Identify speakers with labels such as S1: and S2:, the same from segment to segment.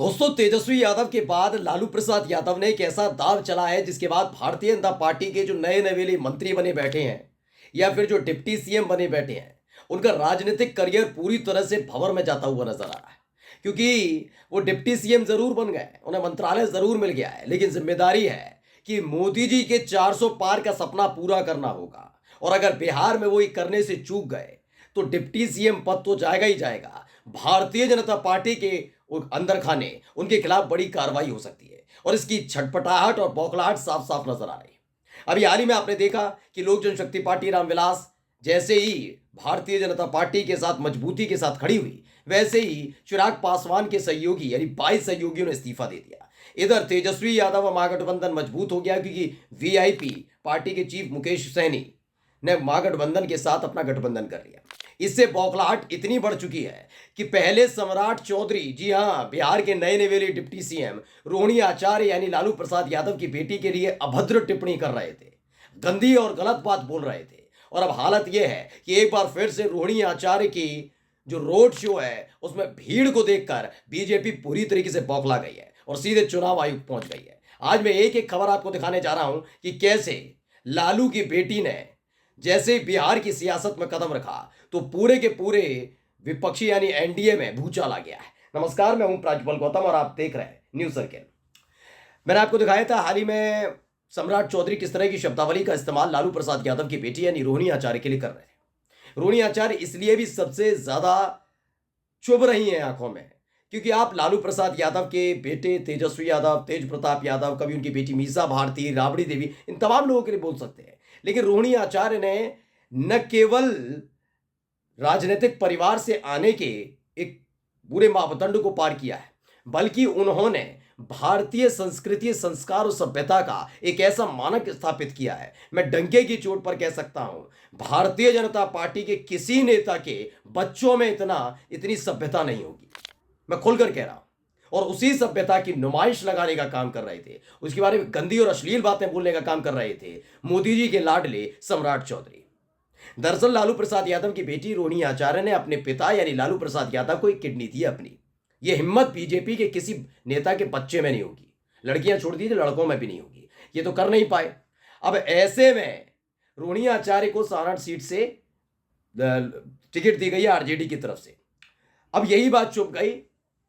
S1: दोस्तों, तेजस्वी यादव के बाद लालू प्रसाद यादव ने एक ऐसा दाव चला है जिसके बाद भारतीय जनता पार्टी के जो नए नवेले मंत्री बने बैठे हैं या फिर जो डिप्टी सीएम बने बैठे हैं, उनका राजनीतिक करियर पूरी तरह से भंवर में जाता हुआ नजर आ रहा है। क्योंकि वो डिप्टी सीएम जरूर बन गए, उन्हें मंत्रालय जरूर मिल गया है, लेकिन जिम्मेदारी है कि मोदी जी के 400 पार का सपना पूरा करना होगा। और अगर बिहार में वो ये करने से चूक गए तो डिप्टी सीएम पद तो जाएगा ही जाएगा। भारतीय जनता पार्टी के अंदर खाने उनके खिलाफ बड़ी कार्रवाई हो सकती है और इसकी छटपटाहट और बौखलाहट साफ साफ नजर आ रही है। अभी हाल ही में आपने देखा कि लोक जनशक्ति पार्टी रामविलास जैसे ही भारतीय जनता पार्टी के साथ मजबूती के साथ खड़ी हुई, वैसे ही चिराग पासवान के सहयोगी यानी 22 सहयोगियों ने इस्तीफा दे दिया। इधर तेजस्वी यादव और महागठबंधन मजबूत हो गया क्योंकि वीआईपी पार्टी के चीफ मुकेश सहनी ने महागठबंधन के साथ अपना गठबंधन कर लिया। इससे बौखलाहट इतनी बढ़ चुकी है कि पहले सम्राट चौधरी, जी हां, बिहार के नए नवेले डिप्टी सीएम रोहिणी आचार्य यानी लालू प्रसाद यादव की बेटी के लिए अभद्र टिप्पणी कर रहे थे, गंदी और गलत बात बोल रहे थे। और अब हालत यह है कि एक बार फिर से रोहिणी आचार्य की जो रोड शो है उसमें भीड़ को देखकर बीजेपी पूरी तरीके से बौखला गई है और सीधे चुनाव आयोग पहुंच गई है। आज मैं एक एक खबर आपको दिखाने जा रहा हूं कि कैसे लालू की बेटी ने जैसे बिहार की सियासत में कदम रखा तो पूरे के पूरे विपक्षी यानी एनडीए में भूचाल आ गया है। नमस्कार, मैं हूं प्राजपल गौतम और आप देख रहे हैं न्यूज सर्किल। मैंने आपको दिखाया था हाल ही में सम्राट चौधरी किस तरह की शब्दावली का इस्तेमाल लालू प्रसाद यादव की बेटी यानी रोहिणी आचार्य के लिए कर रहे हैं। रोहिणी आचार्य इसलिए भी सबसे ज्यादा चुभ रही हैं आंखों में क्योंकि आप लालू प्रसाद यादव के बेटे तेजस्वी यादव, तेज प्रताप यादव, कभी उनकी बेटी मीसा भारती, राबड़ी देवी, इन तमाम लोगों के लिए बोल सकते हैं, लेकिन रोहिणी आचार्य ने न केवल राजनीतिक परिवार से आने के एक बुरे मापदंड को पार किया है, बल्कि उन्होंने भारतीय संस्कृति, संस्कार और सभ्यता का एक ऐसा मानक स्थापित किया है। मैं डंके की चोट पर कह सकता हूं, भारतीय जनता पार्टी के किसी नेता के बच्चों में इतनी सभ्यता नहीं होगी। मैं खुलकर कह रहा हूं। और उसी सभ्यता की नुमाइश लगाने का काम कर रहे थे, उसके बारे में गंदी और अश्लील बातें बोलने का काम कर रहे थे मोदी जी के लाडले सम्राट चौधरी। दरअसल लालू प्रसाद यादव की बेटी रोहिणी आचार्य ने अपने पिता यानी लालू प्रसाद यादव को एक किडनी दी अपनी। यह हिम्मत बीजेपी के किसी नेता के बच्चे में नहीं होगी, लड़कियां छोड़ दीजिए, लड़कों में भी नहीं होगी। ये तो कर नहीं पाए। अब ऐसे में रोहिणी आचार्य को सारण सीट से टिकट दी गई है आरजेडी की तरफ से। अब यही बात चुप गई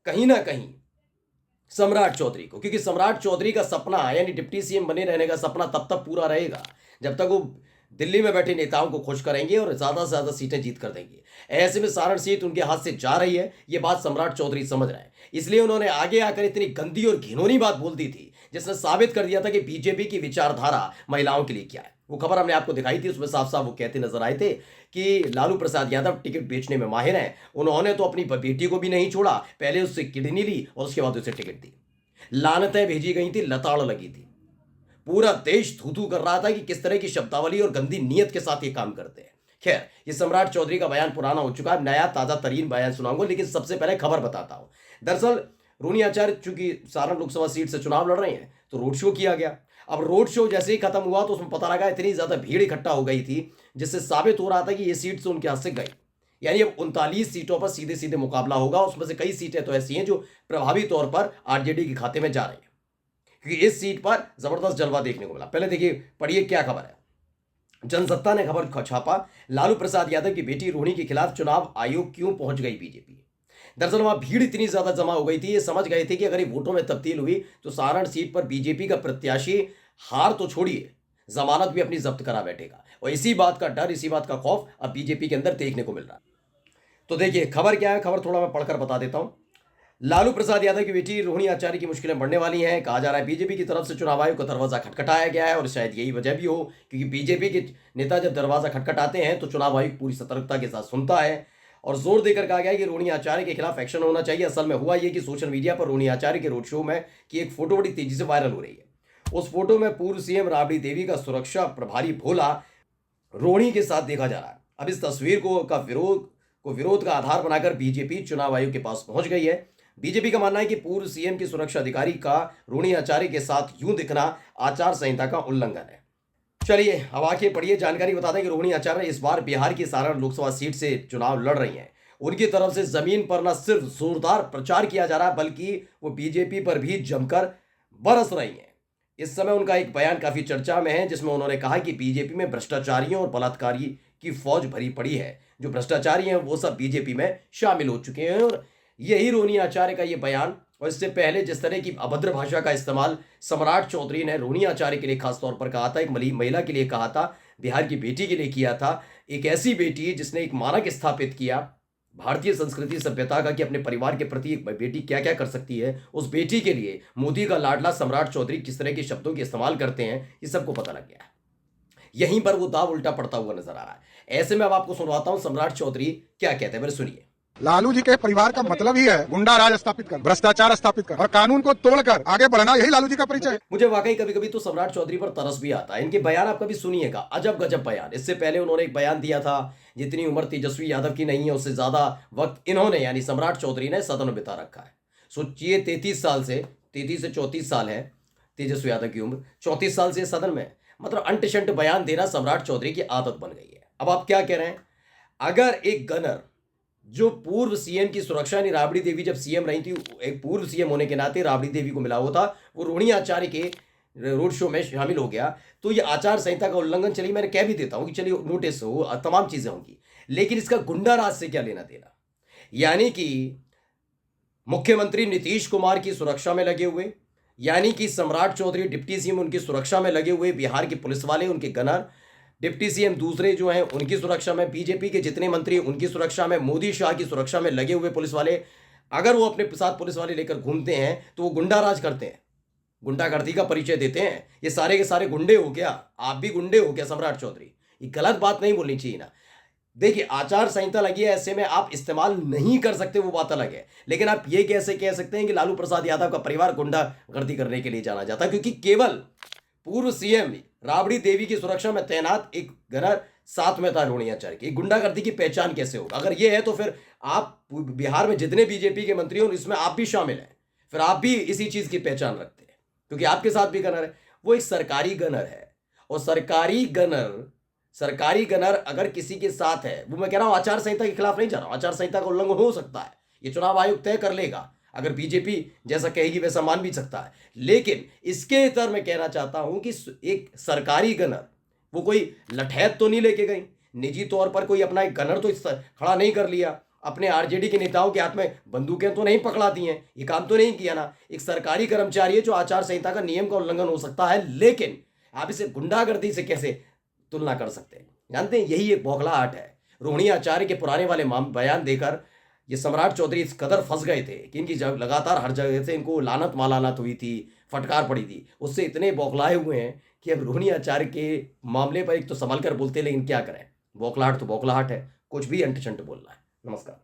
S1: कहीं ना कहीं सम्राट चौधरी को, क्योंकि सम्राट चौधरी का सपना यानी डिप्टी सीएम बने रहने का सपना तब तक पूरा रहेगा जब तक वो दिल्ली में बैठे नेताओं को खुश करेंगे और ज्यादा से ज्यादा सीटें जीत कर देंगे। ऐसे में सारण सीट उनके हाथ से जा रही है, ये बात सम्राट चौधरी समझ रहे हैं। इसलिए उन्होंने आगे आकर इतनी गंदी और घिनौनी बात बोल दी थी जिसने साबित कर दिया था कि बीजेपी की विचारधारा महिलाओं के लिए क्या है। वो खबर हमने आपको दिखाई थी, उसमें साफ साफ वो कहते नजर आए थे कि लालू प्रसाद यादव टिकट बेचने में माहिर हैं। उन्होंने तो अपनी बेटी को भी नहीं छोड़ा, पहले उससे किडनी ली और उसके बाद उसे टिकट दी। लानतें भेजी गई थी, लताड़ लगी थी। पूरा देश थू थू कर रहा था कि किस तरह की शब्दावली और गंदी नीयत के साथ ये काम करते हैं। खैर, ये सम्राट चौधरी का बयान पुराना हो चुका है, नया ताजा तरीन बयान सुनाऊंगा, लेकिन सबसे पहले खबर बताता हूं। दरअसल रोहिणी आचार्य चूंकि सारण लोकसभा सीट से चुनाव लड़ रही हैं तो रोड शो किया गया। अब रोड शो जैसे ही खत्म हुआ तो उसमें पता लगा इतनी ज्यादा भीड़ इकट्ठा हो गई थी जिससे साबित हो रहा था कि ये सीट से उनके हाथ से गई। यानी अब 39 सीटों पर सीधे सीधे मुकाबला होगा। उसमें से कई सीटें तो ऐसी हैं जो प्रभावी तौर पर आरजेडी के खाते में जा रही हैं, क्योंकि इस सीट पर जबरदस्त जलवा देखने को मिला। पहले देखिए, पढ़िए क्या खबर है। जनसत्ता ने खबर छापा, लालू प्रसाद यादव की बेटी रोहिणी के खिलाफ चुनाव आयोग क्यों पहुंच गई बीजेपी। दरअसल वहां भीड़ इतनी ज्यादा जमा हो गई थी, ये समझ गए थे कि अगर ये वोटों में तब्दील हुई तो सारण सीट पर बीजेपी का प्रत्याशी हार तो छोड़िए, जमानत भी अपनी जब्त करा बैठेगा। और इसी बात का डर, इसी बात का खौफ अब बीजेपी के अंदर देखने को मिल रहा है। तो देखिए खबर क्या है, खबर थोड़ा मैं पढ़कर बता देता हूं। लालू प्रसाद यादव की बेटी रोहिणी आचार्य की मुश्किलें बढ़ने वाली हैं। कहा जा रहा है बीजेपी की तरफ से चुनाव आयोग का दरवाजा खटखटाया गया है और शायद यही वजह भी हो, क्योंकि बीजेपी के नेता जब दरवाजा खटखटाते हैं तो चुनाव आयोग पूरी सतर्कता के साथ सुनता है और जोर देकर कहा गया है कि रोहिणी आचार्य के खिलाफ एक्शन होना चाहिए। असल में हुआ यह कि सोशल मीडिया पर रोहिणी आचार्य के रोड शो में की एक फोटो बड़ी तेजी से वायरल हो रही है। उस फोटो में पूर्व सीएम राबड़ी देवी का सुरक्षा प्रभारी भोला रोहिणी के साथ देखा जा रहा है। अब इस तस्वीर को विरोध का आधार बनाकर बीजेपी चुनाव आयोग के पास पहुंच गई है। बीजेपी का मानना है कि पूर्व सीएम की सुरक्षा अधिकारी का रोहिणी आचार्य के साथ यूं दिखना आचार संहिता का उल्लंघन है। चलिए अब आगे पढ़िए, जानकारी बता दें कि रोहिणी आचार्य इस बार बिहार की सारण लोकसभा सीट से चुनाव लड़ रही हैं। उनकी तरफ से जमीन पर न सिर्फ जोरदार प्रचार किया जा रहा है बल्कि वो बीजेपी पर भी जमकर बरस रही हैं। इस समय उनका एक बयान काफी चर्चा में है जिसमें उन्होंने कहा कि बीजेपी में भ्रष्टाचारियों और बलात्कारी की फौज भरी पड़ी है। जो भ्रष्टाचारी हैं वो सब बीजेपी में शामिल हो चुके हैं। और यही रोहिणी आचार्य का ये बयान और इससे पहले जिस तरह की अभद्र भाषा का इस्तेमाल सम्राट चौधरी ने रोहिणी आचार्य के लिए खासतौर पर कहा था, एक महिला के लिए कहा था, बिहार की बेटी के लिए किया था, एक ऐसी बेटी जिसने एक मानक स्थापित किया भारतीय संस्कृति सभ्यता का कि अपने परिवार के प्रति एक बेटी क्या क्या कर सकती है, उस बेटी के लिए मोदी का लाडला सम्राट चौधरी किस तरह के शब्दों के इस्तेमाल करते हैं, ये सबको पता लग गया है। यहीं पर वो दाव उल्टा पड़ता हुआ नजर आ रहा है। ऐसे में अब आपको सुनवाता हूं सम्राट चौधरी क्या कहते हैं, मेरे सुनिए।
S2: लालू जी के परिवार का मतलब ही है गुंडा राज स्थापित कर, भ्रष्टाचार स्थापित कर और कानून को तोड़कर आगे बढ़ना, यही लालू जी का परिचय है।
S1: मुझे वाकई कभी कभी तो सम्राट चौधरी पर तरस भी आता है। इनके बयान आप कभी सुनिएगा, अजब गजब बयान। इससे पहले उन्होंने एक बयान दिया था, जितनी उम्र तेजस्वी यादव की नहीं है उससे ज्यादा वक्त इन्होंने यानी सम्राट चौधरी ने सदन में बिता रखा है। सोचिए 33 से 34 साल है तेजस्वी यादव की उम्र, 34 साल से सदन में, मतलब अंट शंट बयान देना सम्राट चौधरी की आदत बन गई है। अब आप क्या कह रहे हैं, अगर एक गनर जो पूर्व सीएम की सुरक्षा यानी राबड़ी देवी जब सीएम रही थी, एक पूर्व सीएम होने के नाते राबड़ी देवी को मिला हुआ था, वो रोहिणी आचार्य के रोड शो में शामिल हो गया, तो ये आचार संहिता का उल्लंघन, चलिए मैंने कह भी देता हूं कि चलिए नोटिस हो, तमाम चीजें होंगी, लेकिन इसका गुंडा राज से क्या लेना देना। यानी कि मुख्यमंत्री नीतीश कुमार की सुरक्षा में लगे हुए, यानी कि सम्राट चौधरी डिप्टी सीएम उनकी सुरक्षा में लगे हुए, बिहार के पुलिस वाले उनके गनर, डिप्टी सीएम दूसरे जो हैं उनकी सुरक्षा में, बीजेपी के जितने मंत्री उनकी सुरक्षा में, मोदी शाह की सुरक्षा में लगे हुए पुलिस वाले, अगर वो अपने साथ पुलिस वाले लेकर घूमते हैं तो वो गुंडा राज करते हैं, गुंडागर्दी का परिचय देते हैं। ये सारे के सारे गुंडे हो क्या, आप भी गुंडे हो क्या सम्राट चौधरी? ये गलत बात नहीं बोलनी चाहिए ना। देखिए आचार संहिता लगी है, ऐसे में आप इस्तेमाल नहीं कर सकते, वो बात अलग है, लेकिन आप ये कैसे कह सकते हैं कि लालू प्रसाद यादव का परिवार गुंडागर्दी करने के लिए जाना जाता है? क्योंकि केवल पूर्व सीएम राबड़ी देवी की सुरक्षा में तैनात एक गनर साथ में था रोहिणी आचार्य की, गुंडागर्दी की पहचान कैसे होगा? अगर ये है तो फिर आप बिहार में जितने बीजेपी के मंत्री हो इसमें आप भी शामिल हैं, फिर आप भी इसी चीज की पहचान रखते हैं क्योंकि आपके साथ भी गनर है। वो एक सरकारी गनर है और सरकारी गनर अगर किसी के साथ है, वो मैं कह रहा हूं आचार संहिता के खिलाफ नहीं जा रहा हूं, आचार संहिता का उल्लंघन हो सकता है, ये चुनाव आयोग तय कर लेगा, अगर बीजेपी जैसा कहेगी वैसा मान भी सकता है, लेकिन इसके इतर मैं कहना चाहता हूं कि एक सरकारी गनर वो कोई लठैत तो नहीं लेके गई, निजी तौर पर कोई अपना एक गनर तो खड़ा नहीं कर लिया, अपने आरजेडी के नेताओं के हाथ में बंदूकें तो नहीं पकड़ा दी हैं, ये काम तो नहीं किया ना। एक सरकारी कर्मचारी है जो आचार संहिता का नियम का उल्लंघन हो सकता है, लेकिन आप इसे गुंडागर्दी से कैसे तुलना कर सकते हैं? जानते हैं यही एक बौखलाहट है। रोहिणी आचार्य के पुराने वाले बयान देकर ये सम्राट चौधरी इस कदर फंस गए थे कि इनकी लगातार हर जगह से इनको लानत मालानत हुई थी, फटकार पड़ी थी, उससे इतने बौखलाए हुए हैं कि अब रोहिणी आचार्य के मामले पर एक तो संभल कर बोलते, लेकिन क्या करें, बौखलाहट तो बौखलाहट है, कुछ भी अंट शंट बोलना है। नमस्कार।